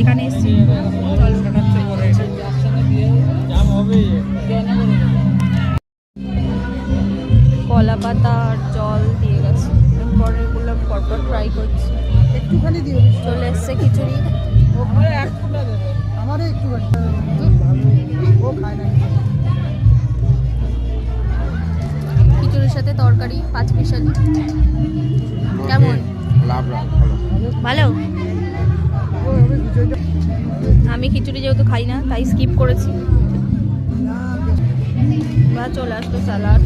এখানে এসেছি। কলা পাতা আর জল দিয়ে গেছে, পরে এগুলো পরপর ট্রাই করছি। একটুখানি দিও, চলে এসছে খিচুড়ি। আমারও একটু ও খায় না। খিচুড়ির সাথে তরকারি 5 মিশালি। কেমন? ভালো। আমি খিচুড়ি যেহেতু খাই না তাই স্কিপ করেছি। বা চলে আসতো স্যালাড,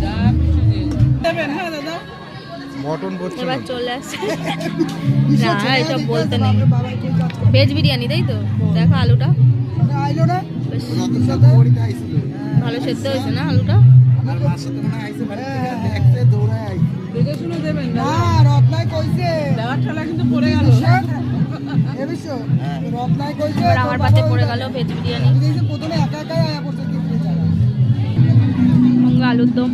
এবার চলে আসছে। না এসব বলতে নেই। ভেজ বিরিয়ানি তাই তো? দেখো আলুটা বেশ ভালো সেদ্ধ হয়েছে না আলুটা? এবার আমার পাতে পড়ে গেল ভেজ বিরিয়ানি, সঙ্গে আলুর দম।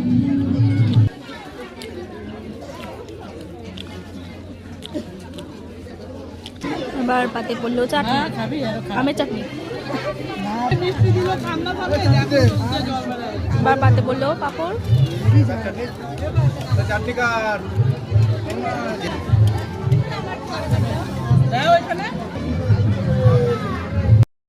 এবার পাতে পড়লো চাটনি, আমের চাটনি। এবার পাতে পড়লো পাঁপড়।